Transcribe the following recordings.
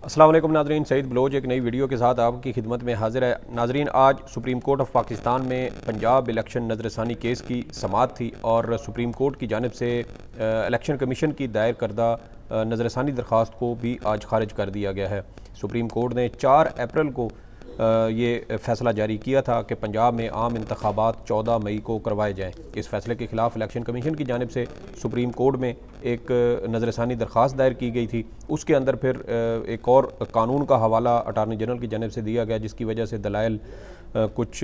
अस्सलाम वालेकुम नाजरीन, सईद बलोच एक नई वीडियो के साथ आपकी खिदमत में हाजिर है। नाजरीन, आज सुप्रीम कोर्ट ऑफ पाकिस्तान में पंजाब इलेक्शन नजरसानी केस की समाअत थी और सुप्रीम कोर्ट की जानिब से इलेक्शन कमीशन की दायर करदा नजरसानी दरख्वास्त को भी आज खारिज कर दिया गया है। सुप्रीम कोर्ट ने 4 अप्रैल को ये फ़ैसला जारी किया था कि पंजाब में आम इंतखाबात 14 मई को करवाए जाएँ। इस फैसले के ख़िलाफ़ इलेक्शन कमीशन की जानिब से सुप्रीम कोर्ट में एक नजरसानी दरख्वास्त दायर की गई थी। उसके अंदर फिर एक और कानून का हवाला अटार्नी जनरल की जानिब से दिया गया, जिसकी वजह से दलाइल कुछ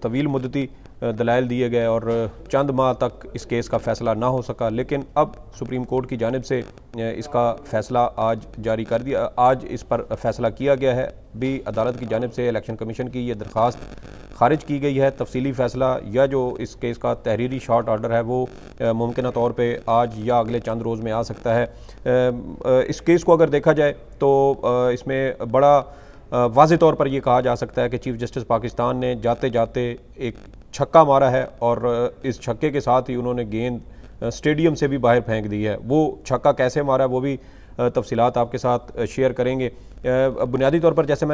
तवील मुद्दती दलाइल दिए गए और चंद माह तक इस केस का फ़ैसला ना हो सका। लेकिन अब सुप्रीम कोर्ट की जानिब से इसका फ़ैसला आज जारी कर दिया, आज इस पर फ़ैसला किया गया है। भी अदालत की जानिब से इलेक्शन कमीशन की ये दरख्वास्त खारिज की गई है। तफसीली फ़ैसला या जो इस केस का तहरीरी शॉर्ट ऑर्डर है वो मुमकिन तौर पे आज या अगले चंद रोज़ में आ सकता है। इस केस को अगर देखा जाए तो इसमें बड़ा वाज़े तौर पर यह कहा जा सकता है कि चीफ़ जस्टिस पाकिस्तान ने जाते जाते एक छक्का मारा है और इस छक्के के साथ ही उन्होंने गेंद स्टेडियम से भी बाहर फेंक दी है। वो छक्का कैसे मारा है वो भी तफसीलात आपके साथ शेयर करेंगे। बुनियादी तौर पर जैसा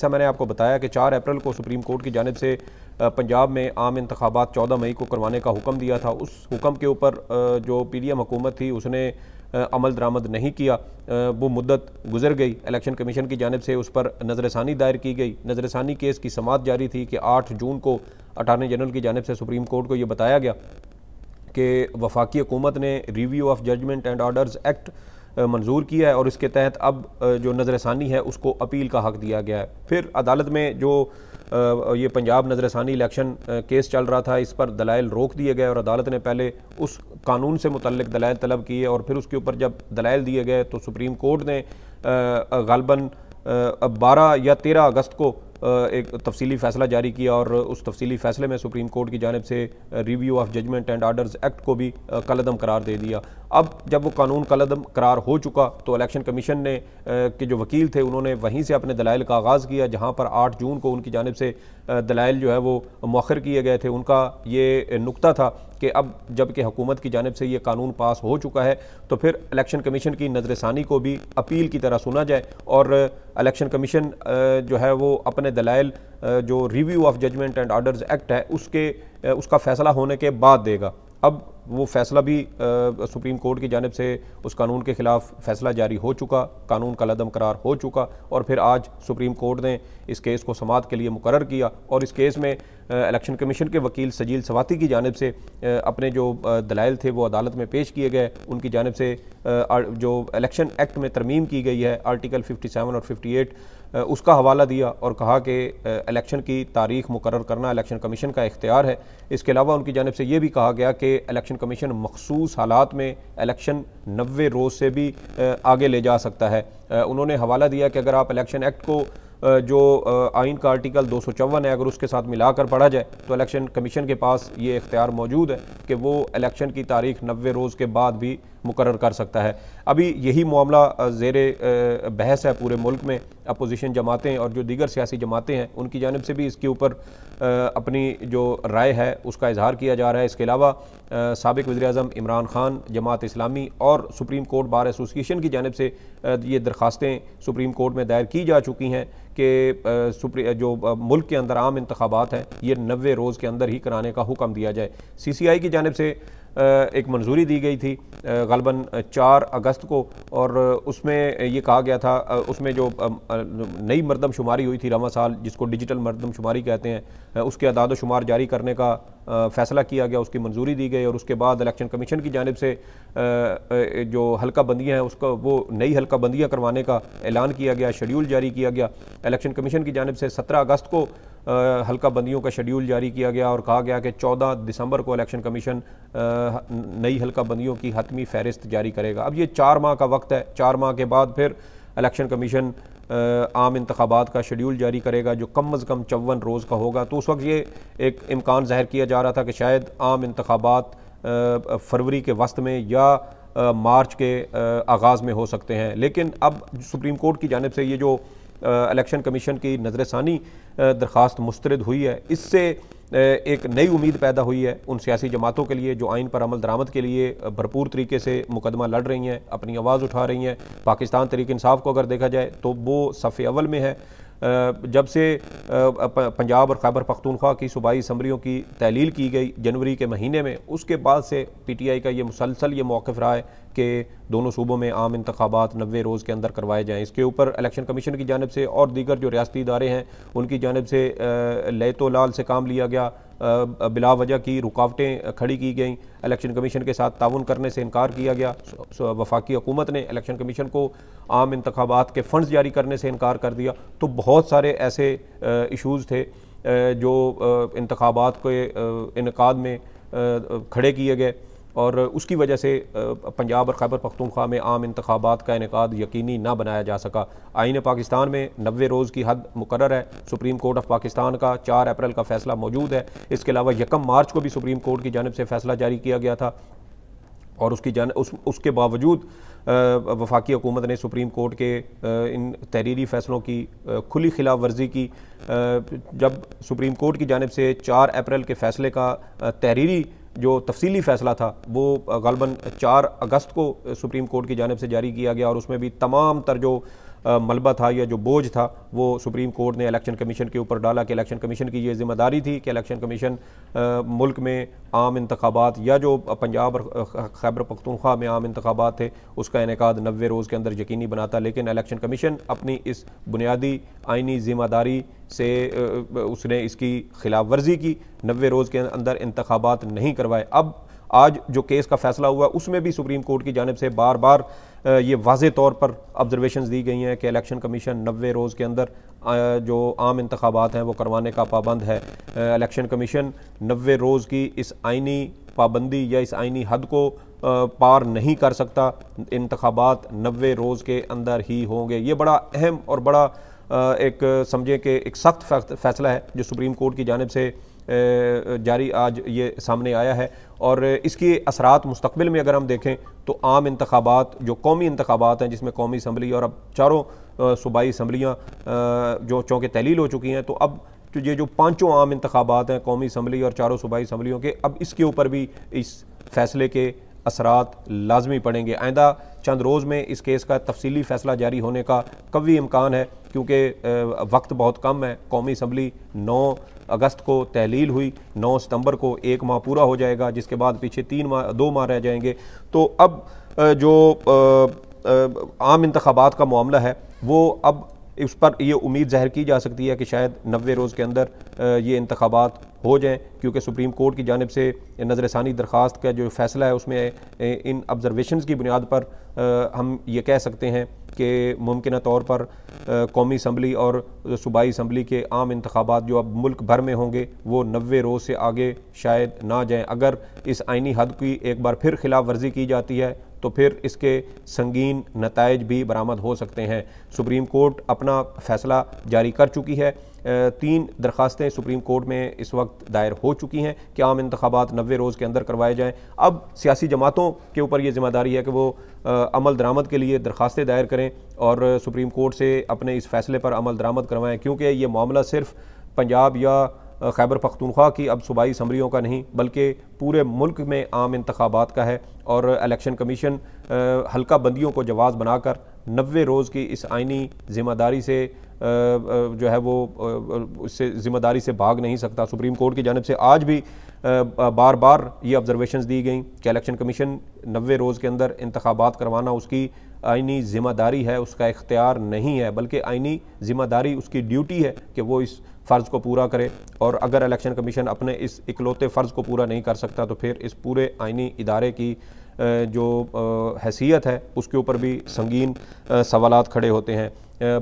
मैंने आपको बताया कि 4 अप्रैल को सुप्रीम कोर्ट की जानिब से पंजाब में आम इंतखाबात 14 मई को करवाने का हुक्म दिया था। उस हुक्म के ऊपर जो PDM हुकूमत थी उसने अमल दरामद नहीं किया। वो मुद्दत गुजर गई। इलेक्शन कमीशन की जानिब से उस पर नजरसानी दायर की गई। नजरसानी केस की समाअत जारी थी कि 8 जून को अटार्नी जनरल की जानिब से सुप्रीम कोर्ट को ये बताया गया कि वफाकी हुकूमत ने review of judgment and orders act मंजूर किया है और इसके तहत अब जो नजरसानी है उसको अपील का हक दिया गया है। फिर अदालत में जो ये पंजाब नजरसानी इलेक्शन केस चल रहा था, इस पर दलाइल रोक दिए गए और अदालत ने पहले उस कानून से मुतल्लिक दलाइल तलब किए और फिर उसके ऊपर जब दलाइल दिए गए तो सुप्रीम कोर्ट ने गालबन 12 या 13 अगस्त को एक तफसीली फ़ैसला जारी किया और उस तफसीली फ़ैसले में सुप्रीम कोर्ट की जानिब से review of judgment and orders act को भी कलअदम करार दे दिया। अब जब वो कानून कलअदम करार हो चुका तो इलेक्शन कमीशन ने के जो वकील थे उन्होंने वहीं से अपने दलाइल का आगाज़ किया, जहाँ पर 8 जून को उनकी जानिब से दलाइल जो है वो मौखर किए गए थे। उनका ये नुक्ता था कि अब जबकि हुकूमत की जानिब से ये कानून पास हो चुका है तो फिर इलेक्शन कमीशन की नजरसानी को भी अपील की तरह सुना जाए और इलेक्शन कमीशन जो है वो अपने दलाइल जो review of judgment and orders act है उसका फ़ैसला होने के बाद देगा। अब वो फ़ैसला भी सुप्रीम कोर्ट की जानिब से उस कानून के ख़िलाफ़ फ़ैसला जारी हो चुका, कानून कलअदम करार हो चुका और फिर आज सुप्रीम कोर्ट ने इस केस को समाअत के लिए मुकर्रर किया और इस केस में इलेक्शन कमीशन के वकील सजील सवाती की जानिब से अपने जो दलाइल थे वो अदालत में पेश किए गए। उनकी जानिब से जो इलेक्शन एक्ट में तरमीम की गई है आर्टिकल 57 और 58 उसका हवाला दिया और कहा कि इलेक्शन की तारीख मुकर्रर करना इलेक्शन कमीशन का इख्तियार है। इसके अलावा उनकी जानिब से ये भी कहा गया कि इलेक्शन कमीशन मखसूस हालात में इलेक्शन 90 रोज़ से भी आगे ले जा सकता है। उन्होंने हवाला दिया कि अगर आप इलेक्शन एक्ट को जो आइन का आर्टिकल 254 है अगर उसके साथ मिलाकर पढ़ा जाए तो इलेक्शन कमीशन के पास ये इख्तियार मौजूद है कि वो इलेक्शन की तारीख 90 रोज़ के बाद भी मुकर्रर कर सकता है। अभी यही मामला ज़ेरे बहस है पूरे मुल्क में। अपोजिशन जमातें और जो दीगर सियासी जमातें हैं उनकी जानिब से भी इसके ऊपर अपनी जो राय है उसका इजहार किया जा रहा है। इसके अलावा साबिक़ वज़ीर-ए-आज़म इमरान खान, जमात इस्लामी और सुप्रीम कोर्ट बार एसोसिएशन की जानिब से ये दरख्वास्तें सुप्रीम कोर्ट में दायर की जा चुकी हैं कि जो मुल्क के अंदर आम इंतखाबात हैं ये 90 रोज़ के अंदर ही कराने का हुक्म दिया जाए। CCI की जानिब से एक मंजूरी दी गई थी गालबन 4 अगस्त को और उसमें ये कहा गया था, उसमें जो नई मरदमशुमारी हुई थी रवा साल जिसको डिजिटल मरदमशुमारी कहते हैं, उसके अदाद शुमार जारी करने का फ़ैसला किया गया, उसकी मंजूरी दी गई और उसके बाद इलेक्शन कमीशन की जानिब से जो हल्का बंदियाँ हैं उसको वो नई हल्का बंदियाँ करवाने का ऐलान किया गया, शेड्यूल जारी किया गया। इलेक्शन कमीशन की जानिब से 17 अगस्त को हल्का बंदियों का शेड्यूल जारी किया गया और कहा गया कि 14 दिसंबर को इलेक्शन कमीशन नई हल्का बंदियों की हतमी फ़हरिस्त जारी करेगा। अब ये 4 माह का वक्त है। 4 माह के बाद फिर इलेक्शन कमीशन आम इंतखाबात का शेड्यूल जारी करेगा जो कम अज़ कम 54 रोज़ का होगा। तो उस वक्त ये एक इम्कान ज़ाहिर किया जा रहा था कि शायद आम इंतखाबात फरवरी के वस्त में या मार्च के आगाज़ में हो सकते हैं। लेकिन अब सुप्रीम कोर्ट की जानिब से ये जो इलेक्शन कमीशन की नज़रसानी दरख्वास्त मुस्तरद हुई है, इससे एक नई उम्मीद पैदा हुई है उन सियासी जमातों के लिए जो आइन पर अमल दरामद के लिए भरपूर तरीके से मुकदमा लड़ रही हैं, अपनी आवाज़ उठा रही हैं। पाकिस्तान तहरीक इंसाफ को अगर देखा जाए तो वो सफ़े अव्वल में है। जब से पंजाब और खैबर पख्तूनख्वा की सूबाई असम्बलियों की तहलील की गई जनवरी के महीने में, उसके बाद से PTI का ये मुसलसल ये मौक़िफ़ रहा है कि दोनों सूबों में आम इंतखाबात 90 रोज़ के अंदर करवाए जाएँ। इसके ऊपर इलेक्शन कमीशन की जानिब से और दीगर जो रियासती इदारे हैं उनकी जानिब से लैतो लाल से काम लिया गया, बिला वजह की रुकावटें खड़ी की गई, इलेक्शन कमीशन के साथ ताउन करने से इनकार किया गया। वफाकी हुकूमत ने इलेक्शन कमीशन को आम इंतखाबात के फ़ंड्स जारी करने से इनकार कर दिया। तो बहुत सारे ऐसे इशूज़ थे जो इंतखाबात के इनकाद में खड़े किए गए और उसकी वजह से पंजाब और खैबर पख्तूनख्वा में आम इंतखाबात का इनेकाद यकीनी ना बनाया जा सका। आईन पाकिस्तान में 90 रोज़ की हद मुकर्रर है। सुप्रीम कोर्ट ऑफ पाकिस्तान का 4 अप्रैल का फ़ैसला मौजूद है। इसके अलावा 1 मार्च को भी सुप्रीम कोर्ट की जानिब से फ़ैसला जारी किया गया था और उसके बावजूद वफाकी हुकूमत ने सुप्रीम कोर्ट के इन तहरीरी फ़ैसलों की खुली खिलाफ वर्जी की। जब सुप्रीम कोर्ट की जानिब से 4 अप्रैल के फ़ैसले का तहरीरी जो तफसीली फ़ैसला था वो ग़ालिबन 4 अगस्त को सुप्रीम कोर्ट की जानिब से जारी किया गया और उसमें भी तमाम तर जो मलबा था या जो बोझ था वो सुप्रीम कोर्ट ने इलेक्शन कमीशन के ऊपर डाला कि इलेक्शन कमीशन की ये ज़िम्मेदारी थी कि इलेक्शन कमीशन मुल्क में आम इंतखाबात या जो पंजाब और खैबर पख्तूनख्वा में आम इंतखाबात थे उसका इनेकाद 90 रोज़ के अंदर यकीनी बनाता। लेकिन इलेक्शन कमीशन अपनी इस बुनियादी आइनी ज़िम्मेदारी से उसने इसकी खिलाफ वर्जी की, 90 रोज़ के अंदर इंतखाबात नहीं करवाए। अब आज जो केस का फ़ैसला हुआ उसमें भी सुप्रीम कोर्ट की जानिब से बार बार ये वाज़े तौर पर ऑब्जर्वेशंस दी गई हैं कि इलेक्शन कमीशन 90 रोज़ के अंदर जो आम इंतखाबात हैं वो करवाने का पाबंद है। इलेक्शन कमीशन 90 रोज़ की इस आइनी पाबंदी या इस आइनी हद को पार नहीं कर सकता। इंतखाबात 90 रोज़ के अंदर ही होंगे। ये बड़ा अहम और बड़ा एक समझे कि एक सख्त फ़ैसला है जो सुप्रीम कोर्ट की जानिब से जारी आज ये सामने आया है और इसके असरात मुस्तकबिल में अगर हम देखें तो आम इंतखाबात जो कौमी इंतखाबात हैं जिसमें कौमी असम्बली और अब चारों सूबाई असम्बलियाँ जो चौंके तहलील हो चुकी हैं, तो अब ये जो 5 आम इंतखाबात हैं कौमी असम्बली और चारों सूबाई असम्बलियों के, अब इसके ऊपर भी इस फैसले के असरात लाजमी पड़ेंगे। आइंदा चंद रोज़ में इस केस का तफसीली फ़ैसला जारी होने का कवी इम्कान है क्योंकि वक्त बहुत कम है। कौमी असम्बली 9 अगस्त को तहलील हुई, 9 सितंबर को 1 माह पूरा हो जाएगा, जिसके बाद पीछे 2 माह रह जाएंगे। तो अब जो आम इंतखाबात का मामला है वो अब उस पर ये उम्मीद ज़ाहिर की जा सकती है कि शायद 90 रोज़ के अंदर ये इंतखाबात हो जाएं क्योंकि सुप्रीम कोर्ट की जानिब से नज़रसानी दरख्वास्त का जो फ़ैसला है उसमें इन ऑब्ज़र्वेशंस की बुनियाद पर हम ये कह सकते हैं कि मुमकिन तौर पर कौमी असम्बली और सूबाई असम्बली के आम इंतखाबात जो अब मुल्क भर में होंगे वो 90 रोज़ से आगे शायद ना जाएँ। अगर इस आइनी हद की एक बार फिर खिलाफ वर्जी की जाती है तो फिर इसके संगीन नताइज भी बरामद हो सकते हैं। सुप्रीम कोर्ट अपना फ़ैसला जारी कर चुकी है। 3 दरख्वास्तें सुप्रीम कोर्ट में इस वक्त दायर हो चुकी हैं कि आम इंतखाबात 90 रोज़ के अंदर करवाए जाएँ। अब सियासी जमातों के ऊपर ये ज़िम्मेदारी है कि वो अमल दरामद के लिए दरख्वास्तें दायर करें और सुप्रीम कोर्ट से अपने इस फ़ैसले पर अमल दरामद करवाएँ क्योंकि ये मामला सिर्फ पंजाब या खैबर पख्तूनख्वा की अब सूबाई असम्बलियों का नहीं बल्कि पूरे मुल्क में आम इंतखाबात का है और इलेक्शन कमीशन हल्का बंदियों को जवाज़ बनाकर 90 रोज़ की इस आइनी ज़िम्मेदारी से जो है वो उससे ज़िम्मेदारी से भाग नहीं सकता। सुप्रीम कोर्ट की जानिब से आज भी बार बार ये ऑब्जर्वेशंस दी गई कि इलेक्शन कमीशन 90 रोज़ के अंदर इंतखाबात करवाना उसकी आइनी ज़िम्मेदारी है, उसका इख्तियार नहीं है, बल्कि आइनी ज़िम्मेदारी उसकी ड्यूटी है कि वो इस फ़र्ज़ को पूरा करे। और अगर इलेक्शन कमीशन अपने इस इकलौते फ़र्ज़ को पूरा नहीं कर सकता तो फिर इस पूरे आइनी इदारे की जो हैसियत है उसके ऊपर भी संगीन सवालात खड़े होते हैं।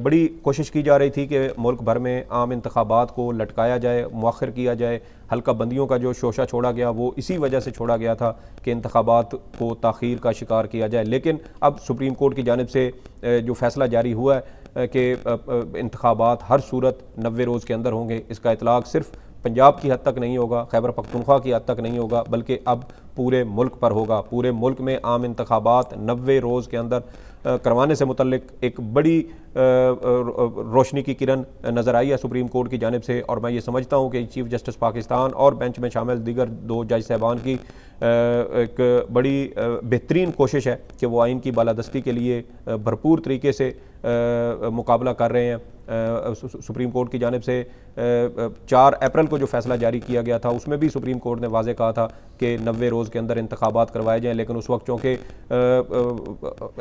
बड़ी कोशिश की जा रही थी कि मुल्क भर में आम इंतखाबात को लटकाया जाए, मुअख्खर किया जाए। हल्का बंदियों का जो शोशा छोड़ा गया वो इसी वजह से छोड़ा गया था कि इंतखाबात को ताख़ीर का शिकार किया जाए। लेकिन अब सुप्रीम कोर्ट की जानिब से जो फ़ैसला जारी हुआ है कि इंतखाबात हर सूरत 90 रोज़ के अंदर होंगे, इसका इतलाक़ सिर्फ पंजाब की हद तक नहीं होगा, खैबर पख्तूनख्वा की हद तक नहीं होगा, बल्कि अब पूरे मुल्क पर होगा। पूरे मुल्क में आम इंतखाबात 90 रोज़ के अंदर करवाने से मुतल्लिक एक बड़ी रोशनी की किरण नज़र आई है सुप्रीम कोर्ट की जानिब से, और मैं ये समझता हूँ कि चीफ जस्टिस पाकिस्तान और बेंच में शामिल दीगर 2 जज साहबान की एक बड़ी बेहतरीन कोशिश है कि वो आइन की बालादस्ती के लिए भरपूर तरीके से मुकाबला कर रहे हैं। सुप्रीम कोर्ट की जानिब से 4 अप्रैल को जो फैसला जारी किया गया था उसमें भी सुप्रीम कोर्ट ने वाज़े कहा था कि 90 रोज़ के अंदर इंतखाबात करवाए जाएँ, लेकिन उस वक्त चूँकि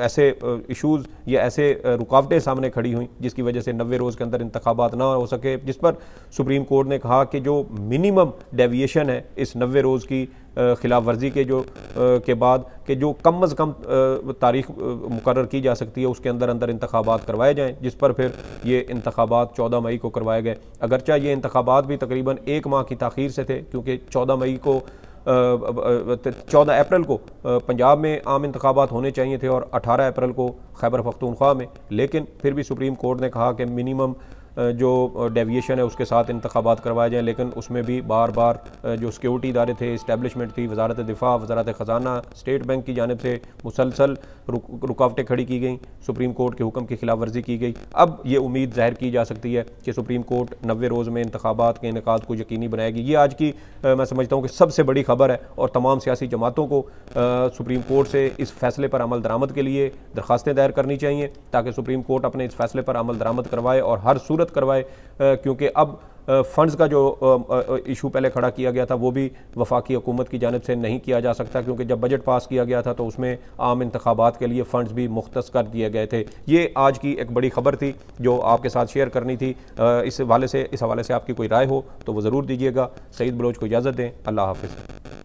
ऐसे इशूज़ या ऐसे रुकावटें सामने खड़ी हुई जिसकी वजह से 90 रोज़ के अंदर इंतखाबात ना हो सके, जिस पर सुप्रीम कोर्ट ने कहा कि जो मिनिमम डेविएशन है इस 90 रोज़ की खिलाफ वर्जी के के बाद कि जो कम अज़ कम तारीख मुकर्रर की जा सकती है उसके अंदर अंदर इंतखाबात करवाए जाएँ, जिस पर फिर ये इंतखाबात 14 मई को करवाए गए। अगरचा ये इंतखाबात भी तकरीबन 1 माह की ताख़ीर से थे, क्योंकि 14 अप्रैल को पंजाब में आम इंतखाबात होने चाहिए थे और 18 अप्रैल को खैबर पख्तूनख्वा में, लेकिन फिर भी सुप्रीम कोर्ट ने कहा कि मिनिमम जो डेविएशन है उसके साथ इंतखाबात करवाए जाएँ। लेकिन उसमें भी बार बार जो सिक्योरिटी इदारे थे, इस्टेब्लिशमेंट थी, वजारत दिफा, वजारत ख़जाना, स्टेट बैंक की जानिब से मुसलसल रुकावटें खड़ी की गई, सुप्रीम कोर्ट के हुक्म की खिलाफ वर्जी की गई। अब ये उम्मीद ज़ाहिर की जा सकती है कि सुप्रीम कोर्ट 90 रोज़ में इंतखाबात के इनेकाद को यकीनी बनाएगी। ये आज की मैं समझता हूँ कि सबसे बड़ी खबर है, और तमाम सियासी जमातों को सुप्रीम कोर्ट से इस फैसले पर अमल दरामद के लिए दरख्वास्तें दायर करनी चाहिए, ताकि सुप्रीम कोर्ट अपने इस फैसले पर अमल दरामद करवाए और हर सूरत करवाए, क्योंकि अब फंड्स का जो इशू पहले खड़ा किया गया था वो भी वफाकी हुकूमत की जानिब से नहीं किया जा सकता, क्योंकि जब बजट पास किया गया था तो उसमें आम इंतखाबात के लिए फ़ंड्स भी मुख्तस कर दिए गए थे। ये आज की एक बड़ी खबर थी जो आपके साथ शेयर करनी थी। इस हवाले से आपकी कोई राय हो तो वो ज़रूर दीजिएगा। सईद बलोच को इजाज़त दें। अल्लाह हाफ़िज़।